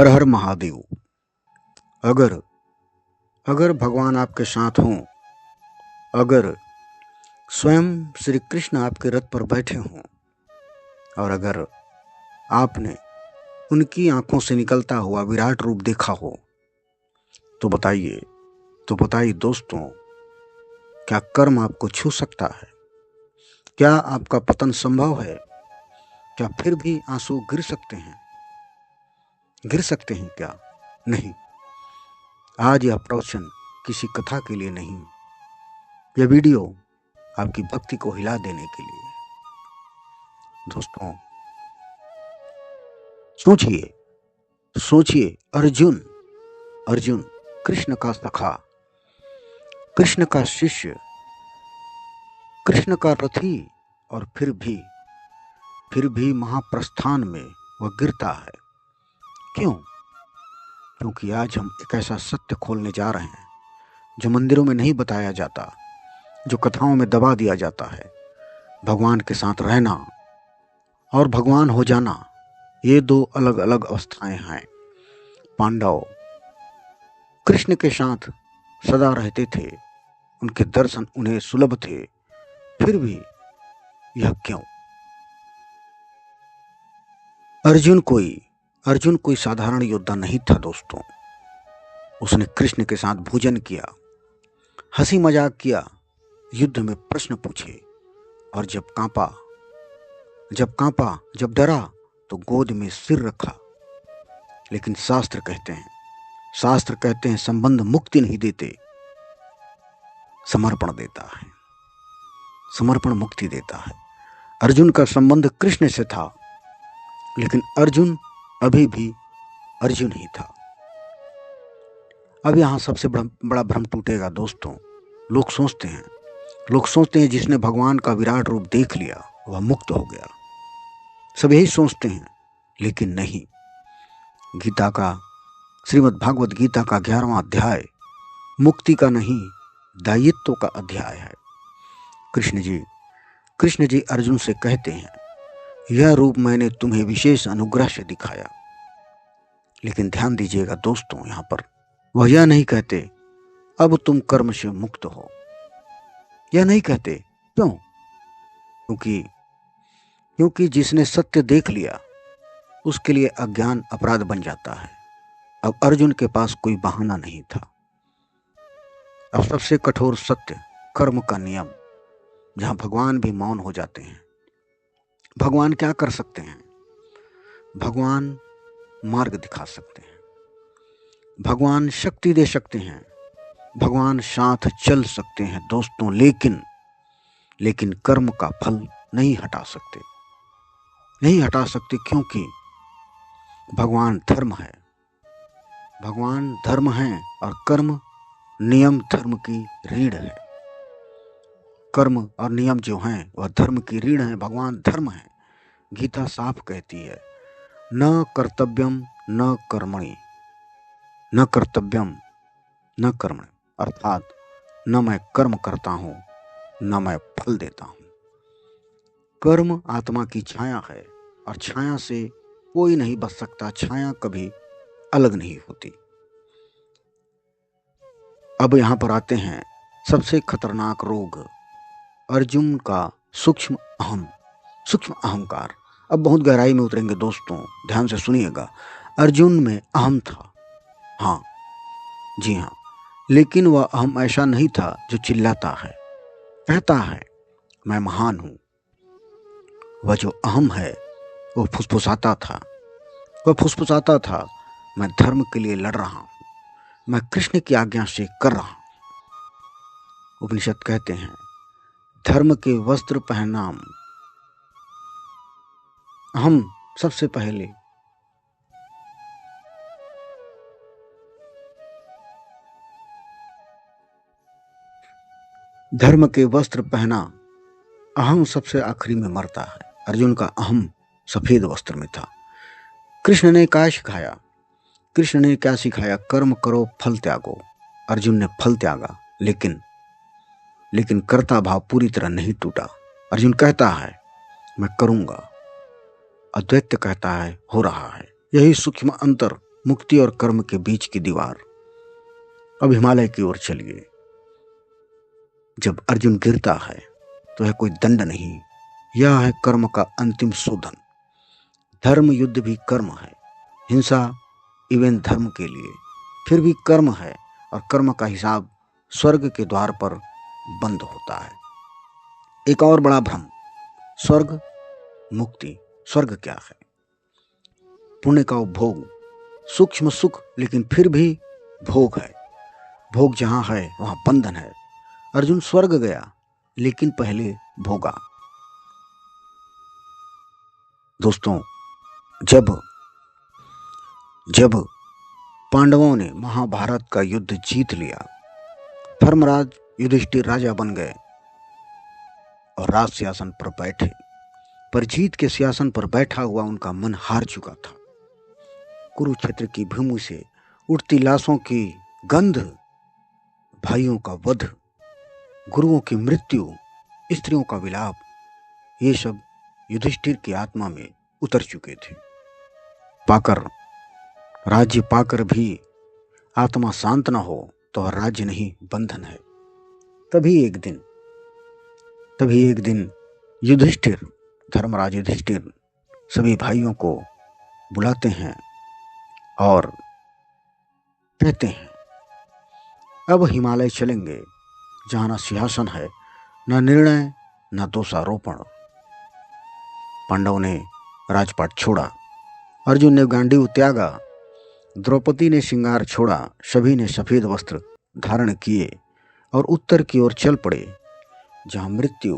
हर हर महादेव। अगर अगर भगवान आपके साथ हों, अगर स्वयं श्री कृष्ण आपके रथ पर बैठे हों और अगर आपने उनकी आंखों से निकलता हुआ विराट रूप देखा हो तो बताइए दोस्तों, क्या कर्म आपको छू सकता है? क्या आपका पतन संभव है? क्या फिर भी आंसू गिर सकते हैं क्या? नहीं। आज यह प्रवचन किसी कथा के लिए नहीं, यह वीडियो आपकी भक्ति को हिला देने के लिए। दोस्तों, सोचिए अर्जुन कृष्ण का सखा, कृष्ण का शिष्य, कृष्ण का रथी, और फिर भी महाप्रस्थान में वह गिरता है। क्यों? क्योंकि आज हम एक ऐसा सत्य खोलने जा रहे हैं जो मंदिरों में नहीं बताया जाता, जो कथाओं में दबा दिया जाता है। भगवान के साथ रहना और भगवान हो जाना, ये दो अलग अलग अवस्थाएं हैं। पांडव कृष्ण के साथ सदा रहते थे, उनके दर्शन उन्हें सुलभ थे, फिर भी यह क्यों? अर्जुन कोई साधारण योद्धा नहीं था दोस्तों। उसने कृष्ण के साथ भोजन किया, हंसी मजाक किया, युद्ध में प्रश्न पूछे, और जब डरा तो गोद में सिर रखा। लेकिन शास्त्र कहते हैं संबंध मुक्ति नहीं देते, समर्पण मुक्ति देता है। अर्जुन का संबंध कृष्ण से था, लेकिन अर्जुन अभी भी अर्जुन ही था। अब यहां सबसे बड़ा भ्रम टूटेगा दोस्तों। लोग सोचते हैं जिसने भगवान का विराट रूप देख लिया वह मुक्त हो गया। सब यही सोचते हैं, लेकिन नहीं। श्रीमद् भागवत गीता का 11वां अध्याय मुक्ति का नहीं, दायित्व का अध्याय है। कृष्ण जी अर्जुन से कहते हैं, यह रूप मैंने तुम्हें विशेष अनुग्रह से दिखाया। लेकिन ध्यान दीजिएगा दोस्तों, यहां पर वह यह नहीं कहते अब तुम कर्म से मुक्त हो। यह नहीं कहते। क्यों? क्योंकि जिसने सत्य देख लिया उसके लिए अज्ञान अपराध बन जाता है। अब अर्जुन के पास कोई बहाना नहीं था। अब सबसे कठोर सत्य, कर्म का नियम, जहां भगवान भी मौन हो जाते हैं। भगवान क्या कर सकते हैं? भगवान मार्ग दिखा सकते हैं, भगवान शक्ति दे सकते हैं, भगवान साथ चल सकते हैं दोस्तों, लेकिन कर्म का फल नहीं हटा सकते। क्योंकि भगवान धर्म है और कर्म नियम धर्म की रीढ़ है। कर्म और नियम जो हैं वह धर्म की रीढ़ है। भगवान धर्म है। गीता साफ कहती है, न कर्तव्यम न कर्मणि, अर्थात न मैं कर्म करता हूं न मैं फल देता हूं। कर्म आत्मा की छाया है और छाया से कोई नहीं बच सकता। छाया कभी अलग नहीं होती। अब यहां पर आते हैं सबसे खतरनाक रोग, अर्जुन का सूक्ष्म अहंकार। अब बहुत गहराई में उतरेंगे दोस्तों, ध्यान से सुनिएगा। अर्जुन में अहम था, हाँ जी हाँ, लेकिन वह अहम ऐसा नहीं था जो चिल्लाता है, कहता है मैं महान हूं। वह जो अहम है वो फुसफुसाता था, मैं धर्म के लिए लड़ रहा हूं, मैं कृष्ण की आज्ञा से कर रहा हूं। उपनिषद कहते हैं, धर्म के वस्त्र पहनाम। हम सबसे पहले धर्म के वस्त्र पहना, अहम सबसे आखिरी में मरता है। अर्जुन का अहम सफेद वस्त्र में था। कृष्ण ने क्या सिखाया? कर्म करो, फल त्यागो। अर्जुन ने फल त्यागा, लेकिन कर्ता भाव पूरी तरह नहीं टूटा। अर्जुन कहता है मैं करूंगा, अद्वैत कहता है हो रहा है। यही सूक्ष्म अंतर मुक्ति और कर्म के बीच की दीवार। अब हिमालय की ओर चलिए। जब अर्जुन गिरता है तो यह कोई दंड नहीं, यह है कर्म का अंतिम शोधन। धर्म युद्ध भी कर्म है, हिंसा इवन धर्म के लिए, फिर भी कर्म है, और कर्म का हिसाब स्वर्ग के द्वार पर बंद होता है। एक और बड़ा भ्रम, स्वर्ग मुक्ति। स्वर्ग क्या है? पुण्य का उपभोग, सूक्ष्म सुख, लेकिन फिर भी भोग है। भोग जहां है वहां बंधन है। अर्जुन स्वर्ग गया लेकिन पहले भोगा। दोस्तों, जब पांडवों ने महाभारत का युद्ध जीत लिया, धर्मराज युधिष्ठिर राजा बन गए और राज सिंहासन पर बैठे, पर जीत के सिंहासन पर बैठा हुआ उनका मन हार चुका था। कुरुक्षेत्र की भूमि से उठती लाशों की गंध, भाइयों का वध, गुरुओं की मृत्यु, स्त्रियों का विलाप, ये सब युधिष्ठिर की आत्मा में उतर चुके थे। राज्य पाकर भी आत्मा शांत न हो तो राज्य नहीं, बंधन है। तभी एक दिन युधिष्ठिर, धर्मराज युधिष्ठिर सभी भाइयों को बुलाते हैं और कहते हैं, अब हिमालय चलेंगे, जहां न सिंहासन है, न निर्णय, न दोषारोपण। पांडव ने राजपाट छोड़ा, अर्जुन ने गांडीव त्यागा, द्रौपदी ने श्रृंगार छोड़ा, सभी ने सफेद वस्त्र धारण किए और उत्तर की ओर चल पड़े, जहां मृत्यु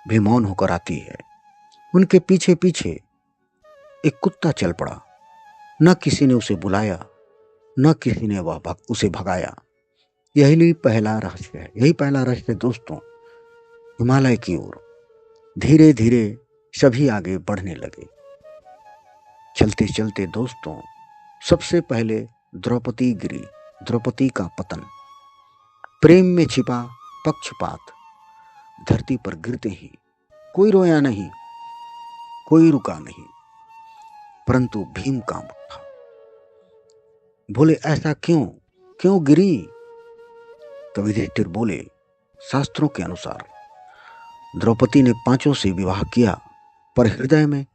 भी मौन होकर आती है। उनके पीछे पीछे एक कुत्ता चल पड़ा। न किसी ने उसे बुलाया, न किसी ने उसे भगाया। यही पहला रहस्य है दोस्तों। हिमालय की ओर धीरे धीरे सभी आगे बढ़ने लगे। चलते चलते दोस्तों, सबसे पहले द्रौपदी गिरी। द्रौपदी का पतन। प्रेम में छिपा पक्षपात। धरती पर गिरते ही कोई रोया नहीं, कोई रुका नहीं, परंतु भीम कांप उठा। बोले, ऐसा क्यों गिरी? तो युधिष्ठिर बोले, शास्त्रों के अनुसार द्रौपदी ने 5 से विवाह किया, पर हृदय में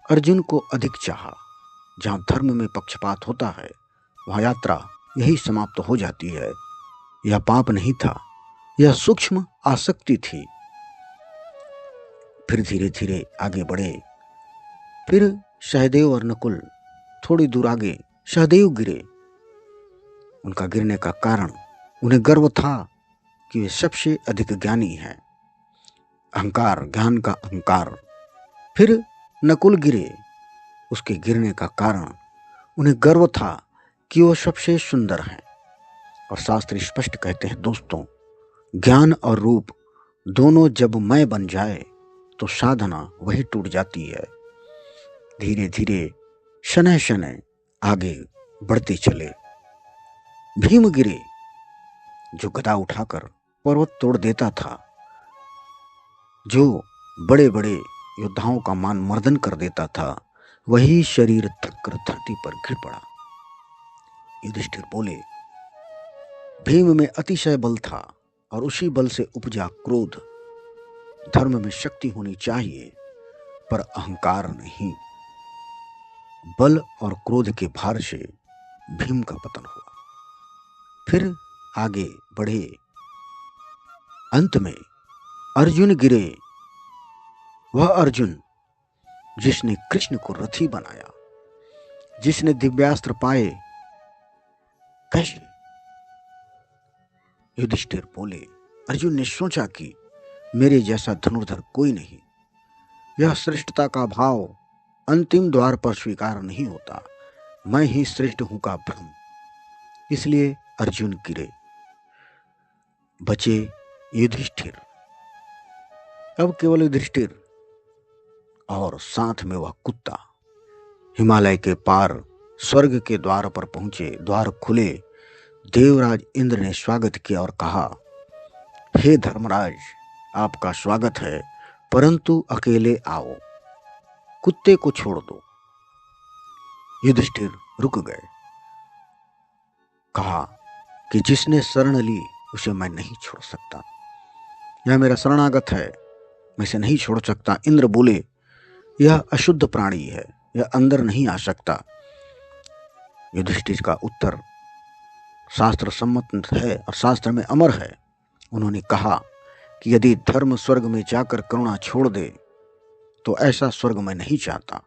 अर्जुन को अधिक चाहा। जहां धर्म में पक्षपात होता है वहां यात्रा यही समाप्त हो जाती है। यह पाप नहीं था, यह सूक्ष्म आसक्ति थी। फिर धीरे धीरे आगे बढ़े। फिर सहदेव और नकुल थोड़ी दूर आगे सहदेव गिरे। उनका गिरने का कारण, उन्हें गर्व था कि वे सबसे अधिक ज्ञानी हैं। अहंकार, ज्ञान का अहंकार। फिर नकुल गिरे। उसके गिरने का कारण, उन्हें गर्व था कि वो सबसे सुंदर हैं। और शास्त्र स्पष्ट कहते हैं दोस्तों, ज्ञान और रूप दोनों जब मैं बन जाए तो साधना वही टूट जाती है। धीरे धीरे शनय शनय आगे बढ़ते चले। भीम गिरे, जो गदा उठाकर पर्वत तोड़ देता था, जो बड़े बड़े योद्धाओं का मान मर्दन कर देता था, वही शरीर थककर धरती पर गिर पड़ा। युधिष्ठिर बोले, भीम में अतिशय बल था और उसी बल से उपजा क्रोध। धर्म में शक्ति होनी चाहिए पर अहंकार नहीं। बल और क्रोध के भार से भीम का पतन हुआ। फिर आगे बढ़े। अंत में अर्जुन गिरे। वह अर्जुन जिसने कृष्ण को रथी बनाया, जिसने दिव्यास्त्र पाए। कैसे? युधिष्ठिर बोले, अर्जुन ने सोचा कि मेरे जैसा धनुर्धर कोई नहीं। यह श्रेष्ठता का भाव अंतिम द्वार पर स्वीकार नहीं होता। मैं ही श्रेष्ठ हूं का भ्रम। इसलिए अर्जुन गिरे। बचे युधिष्ठिर। अब केवल युधिष्ठिर और साथ में वह कुत्ता। हिमालय के पार स्वर्ग के द्वार पर पहुंचे। द्वार खुले। देवराज इंद्र ने स्वागत किया और कहा, हे धर्मराज, आपका स्वागत है, परंतु अकेले आओ, कुत्ते को छोड़ दो। युधिष्ठिर रुक गए। कहा कि जिसने शरण ली उसे मैं नहीं छोड़ सकता, यह मेरा शरणागत है, मैं इसे नहीं छोड़ सकता। इंद्र बोले, यह अशुद्ध प्राणी है, यह अंदर नहीं आ सकता। युधिष्ठिर का उत्तर शास्त्र सम्मत है और शास्त्र में अमर है। उन्होंने कहा कि यदि धर्म स्वर्ग में जाकर करुणा छोड़ दे तो ऐसा स्वर्ग मैं नहीं चाहता।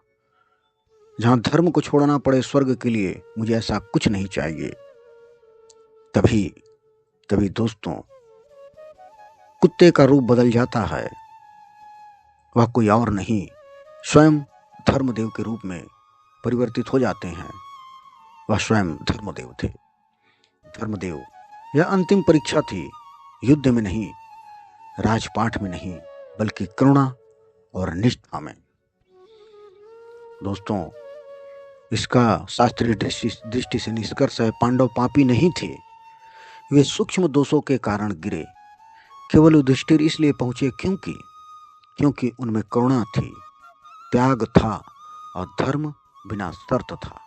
जहां धर्म को छोड़ना पड़े स्वर्ग के लिए, मुझे ऐसा कुछ नहीं चाहिए। तभी दोस्तों कुत्ते का रूप बदल जाता है। वह कोई और नहीं, स्वयं धर्मदेव के रूप में परिवर्तित हो जाते हैं। वह स्वयं धर्मदेव थे। धर्मदेव, यह अंतिम परीक्षा थी, युद्ध में नहीं, राजपाठ में नहीं, बल्कि करुणा और निष्ठा में। दोस्तों, इसका शास्त्रीय दृष्टि से निष्कर्ष है, पांडव पापी नहीं थे, वे सूक्ष्म दोषों के कारण गिरे। केवल युधिष्ठिर इसलिए पहुंचे क्योंकि उनमें करुणा थी, त्याग था और धर्म बिना शर्त था।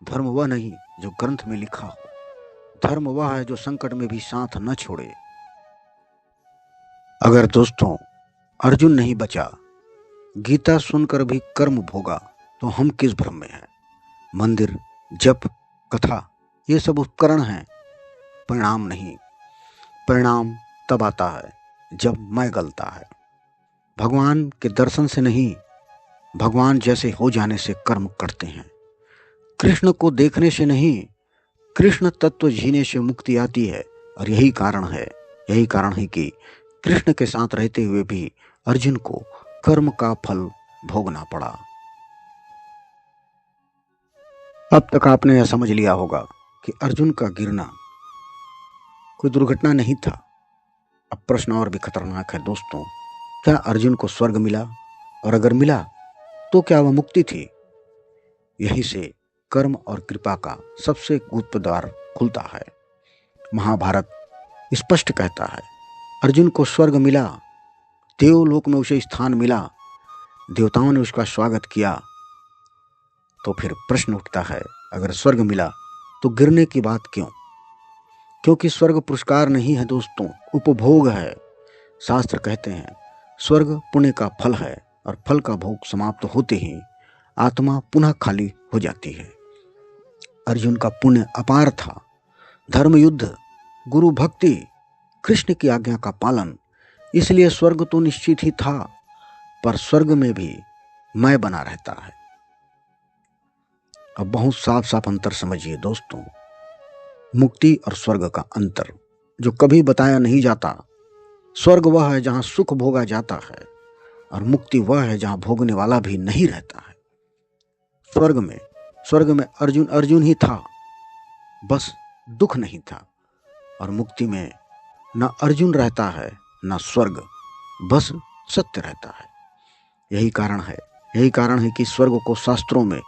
धर्म वह नहीं जो ग्रंथ में लिखा हो, धर्म वह है जो संकट में भी साथ न छोड़े। अगर दोस्तों अर्जुन नहीं बचा, गीता सुनकर भी कर्म भोगा, तो हम किस भ्रम में हैं। मंदिर, जप, कथा, ये सब उपकरण हैं, परिणाम नहीं। परिणाम तब आता है जब मैं गलता है। भगवान के दर्शन से नहीं, भगवान जैसे हो जाने से कर्म करते हैं। कृष्ण को देखने से नहीं, कृष्ण तत्व जीने से मुक्ति आती है। और यही कारण है कि कृष्ण के साथ रहते हुए भी अर्जुन को कर्म का फल भोगना पड़ा। अब तक आपने यह समझ लिया होगा कि अर्जुन का गिरना कोई दुर्घटना नहीं था। अब प्रश्न और भी खतरनाक है दोस्तों, क्या अर्जुन को स्वर्ग मिला? और अगर मिला तो क्या वह मुक्ति थी? यही से कर्म और कृपा का सबसे गुप्त द्वार खुलता है। महाभारत स्पष्ट कहता है, अर्जुन को स्वर्ग मिला, देवलोक में उसे स्थान मिला, देवताओं ने उसका स्वागत किया। तो फिर प्रश्न उठता है, अगर स्वर्ग मिला तो गिरने की बात क्यों? क्योंकि स्वर्ग पुरस्कार नहीं है दोस्तों, उपभोग है। शास्त्र कहते हैं स्वर्ग पुण्य का फल है और फल का भोग समाप्त होते ही आत्मा पुनः खाली हो जाती है। अर्जुन का पुण्य अपार था, धर्म युद्ध, गुरु भक्ति, कृष्ण की आज्ञा का पालन, इसलिए स्वर्ग तो निश्चित ही था। पर स्वर्ग में भी मैं बना रहता है। अब बहुत साफ साफ अंतर समझिए दोस्तों, मुक्ति और स्वर्ग का अंतर जो कभी बताया नहीं जाता। स्वर्ग वह है जहां सुख भोगा जाता है और मुक्ति वह है जहां भोगने वाला भी नहीं रहता है। स्वर्ग में अर्जुन ही था, बस दुख नहीं था। और मुक्ति में न अर्जुन रहता है न स्वर्ग, बस सत्य रहता है। यही कारण है कि स्वर्ग को शास्त्रों में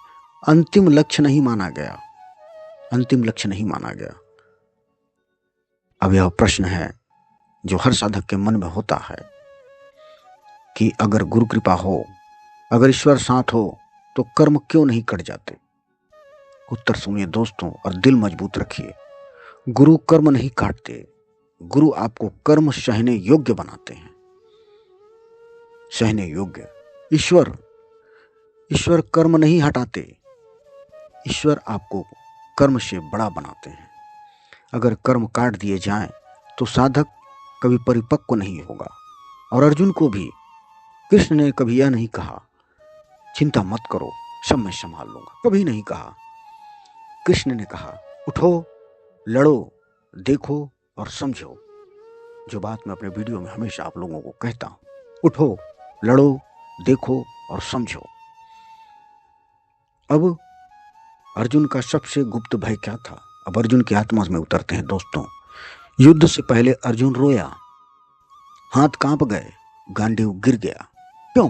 अंतिम लक्ष्य नहीं माना गया। अब यह प्रश्न है जो हर साधक के मन में होता है कि अगर गुरु कृपा हो, अगर ईश्वर साथ हो, तो कर्म क्यों नहीं कट जाते? उत्तर सुनिए दोस्तों और दिल मजबूत रखिए। गुरु कर्म नहीं काटते, गुरु आपको कर्म सहने योग्य बनाते हैं। सहने योग्य। ईश्वर कर्म नहीं हटाते, ईश्वर आपको कर्म से बड़ा बनाते हैं। अगर कर्म काट दिए जाएं तो साधक कभी परिपक्व नहीं होगा। और अर्जुन को भी कृष्ण ने कभी यह नहीं कहा, चिंता मत करो, सब मैं संभाल लूंगा, कभी नहीं कहा। कृष्ण ने कहा, उठो, लड़ो, देखो और समझो। जो बात मैं अपने वीडियो में हमेशा आप लोगों को कहता हूं, उठो, लड़ो, देखो और समझो। अब अर्जुन का सबसे गुप्त भय क्या था? अब अर्जुन की आत्मा में उतरते हैं दोस्तों। युद्ध से पहले अर्जुन रोया, हाथ कांप गए, गांडीव गिर गया। क्यों?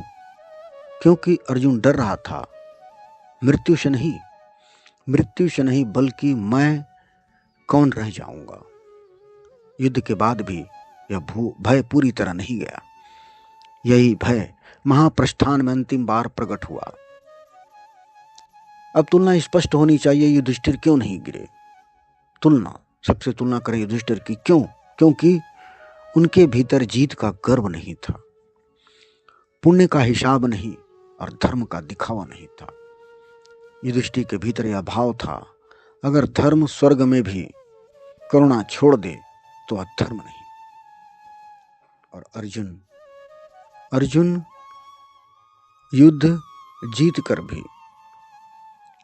क्योंकि अर्जुन डर रहा था मृत्यु से नहीं, बल्कि मैं कौन रह जाऊंगा। युद्ध के बाद भी यह भय पूरी तरह नहीं गया। यही भय महाप्रस्थान में अंतिम बार प्रकट हुआ। अब तुलना स्पष्ट होनी चाहिए, युधिष्ठिर क्यों नहीं गिरे? तुलना, सबसे तुलना करें युधिष्ठिर की, क्यों? क्योंकि उनके भीतर जीत का गर्व नहीं था, पुण्य का हिसाब नहीं और धर्म का दिखावा नहीं था। युधिष्ठिर के भीतर यह भाव था, अगर धर्म स्वर्ग में भी करुणा छोड़ दे तो अधर्म नहीं। और अर्जुन युद्ध जीत कर भी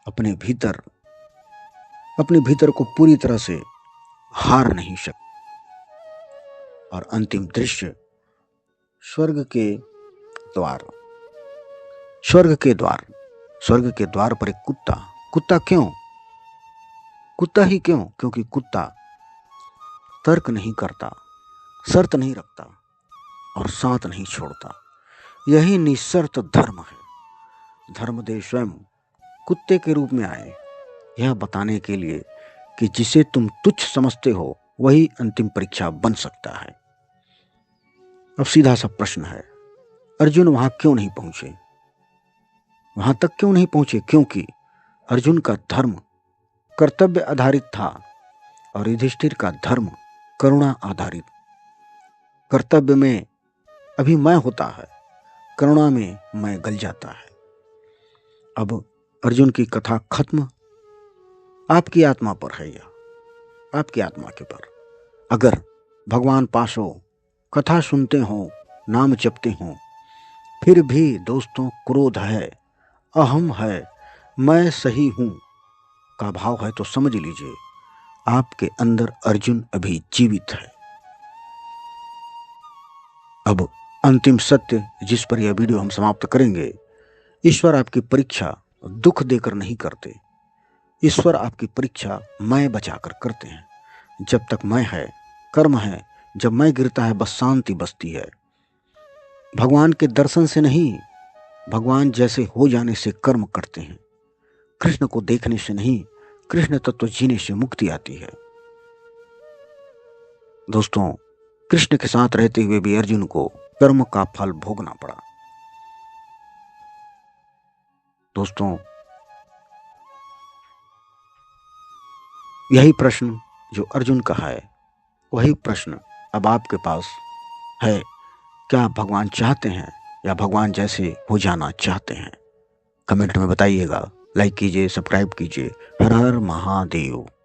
अपने भीतर को पूरी तरह से हार नहीं सकते। और अंतिम दृश्य, स्वर्ग के द्वार पर एक कुत्ता क्यों? कुत्ता ही क्यों? क्योंकि कुत्ता तर्क नहीं करता, शर्त नहीं रखता और साथ नहीं छोड़ता। यही निशर्त धर्म है। धर्मदेव स्वयं कुत्ते के रूप में आए, यह बताने के लिए कि जिसे तुम तुच्छ समझते हो वही अंतिम परीक्षा बन सकता है। अब सीधा सा प्रश्न है, अर्जुन वहां क्यों नहीं पहुंचे? वहां तक क्यों नहीं पहुंचे? क्योंकि अर्जुन का धर्म कर्तव्य आधारित था और युधिष्ठिर का धर्म करुणा आधारित। कर्तव्य में अभी मैं होता है, करुणा में मैं गल जाता है। अब अर्जुन की कथा खत्म। आपकी आत्मा पर है यह, आपकी आत्मा के पर। अगर भगवान पास हो, कथा सुनते हो, नाम जपते हो, फिर भी दोस्तों क्रोध है, अहम है, मैं सही हूं का भाव है, तो समझ लीजिए आपके अंदर अर्जुन अभी जीवित है। अब अंतिम सत्य जिस पर यह वीडियो हम समाप्त करेंगे, ईश्वर आपकी परीक्षा दुख देकर नहीं करते, ईश्वर आपकी परीक्षा मैं बचाकर करते हैं। जब तक मैं है, कर्म है, जब मैं गिरता है बस शांति बसती है। भगवान के दर्शन से नहीं, भगवान जैसे हो जाने से कर्म करते हैं। कृष्ण को देखने से नहीं, कृष्ण तत्व जीने से मुक्ति आती है। दोस्तों, कृष्ण के साथ रहते हुए भी अर्जुन को कर्म का फल भोगना पड़ा। दोस्तों, यही प्रश्न जो अर्जुन का है, वही प्रश्न अब आपके पास है। क्या आप भगवान चाहते हैं या भगवान जैसे हो जाना चाहते हैं? कमेंट में बताइएगा, लाइक कीजिए, सब्सक्राइब कीजिए। हर हर महादेव।